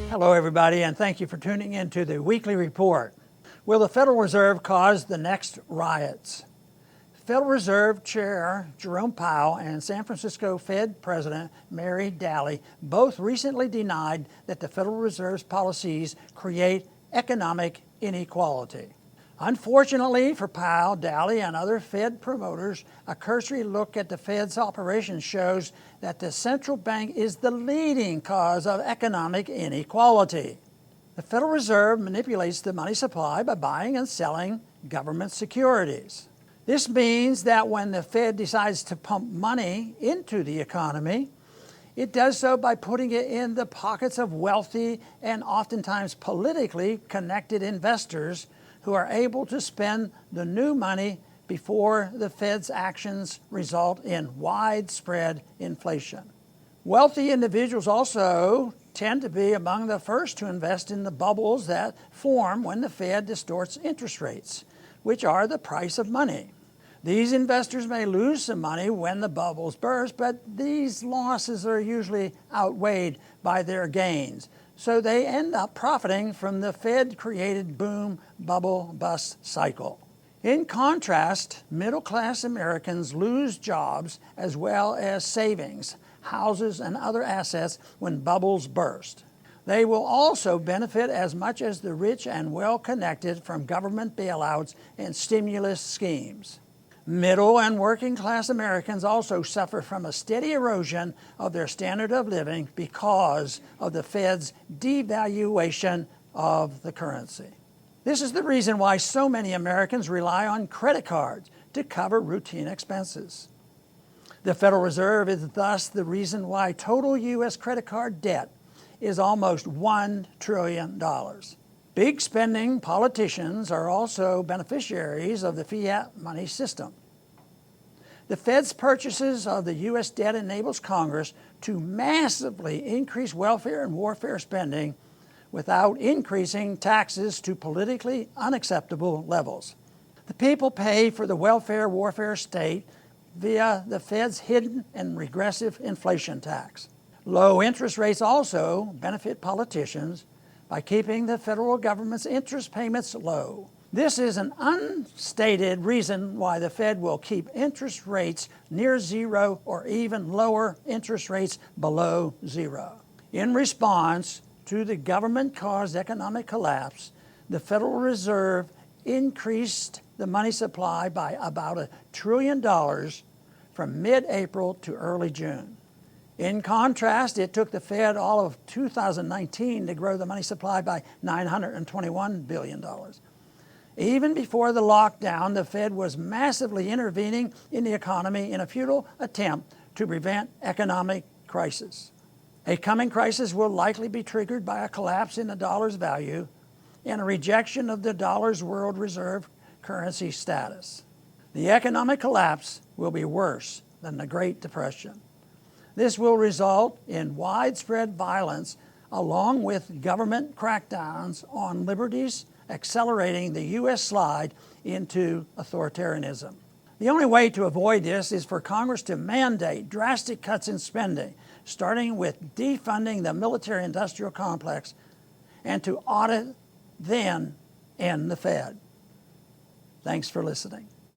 Hello everybody, and thank you for tuning in to the weekly report. Will the Federal Reserve cause the next riots? Federal Reserve Chair Jerome Powell and San Francisco Fed President Mary Daly both recently denied that the Federal Reserve's policies create economic inequality. Unfortunately for Powell, Daly, and other Fed promoters, a cursory look at the Fed's operations shows that the central bank is the leading cause of economic inequality. The Federal Reserve manipulates the money supply by buying and selling government securities. This means that when the Fed decides to pump money into the economy, it does so by putting it in the pockets of wealthy and oftentimes politically connected investors who are able to spend the new money before the Fed's actions result in widespread inflation. Wealthy individuals also tend to be among the first to invest in the bubbles that form when the Fed distorts interest rates, which are the price of money. These investors may lose some money when the bubbles burst, but these losses are usually outweighed by their gains. So they end up profiting from the Fed-created boom, bubble, bust cycle. In contrast, middle-class Americans lose jobs as well as savings, houses, and other assets when bubbles burst. They will also benefit as much as the rich and well-connected from government bailouts and stimulus schemes. Middle and working class Americans also suffer from a steady erosion of their standard of living because of the Fed's devaluation of the currency. This is the reason why so many Americans rely on credit cards to cover routine expenses. The Federal Reserve is thus the reason why total U.S. credit card debt is almost $1 trillion. Big spending politicians are also beneficiaries of the fiat money system. The Fed's purchases of the U.S. debt enables Congress to massively increase welfare and warfare spending without increasing taxes to politically unacceptable levels. The people pay for the welfare warfare state via the Fed's hidden and regressive inflation tax. Low interest rates also benefit politicians by keeping the federal government's interest payments low. This is an unstated reason why the Fed will keep interest rates near zero or even lower interest rates below zero. In response to the government-caused economic collapse, the Federal Reserve increased the money supply by about $1 trillion from mid-April to early June. In contrast, it took the Fed all of 2019 to grow the money supply by $921 billion. Even before the lockdown, the Fed was massively intervening in the economy in a futile attempt to prevent economic crisis. A coming crisis will likely be triggered by a collapse in the dollar's value and a rejection of the dollar's world reserve currency status. The economic collapse will be worse than the Great Depression. This will result in widespread violence along with government crackdowns on liberties, accelerating the U.S. slide into authoritarianism. The only way to avoid this is for Congress to mandate drastic cuts in spending, starting with defunding the military-industrial complex, and to audit, then end the Fed. Thanks for listening.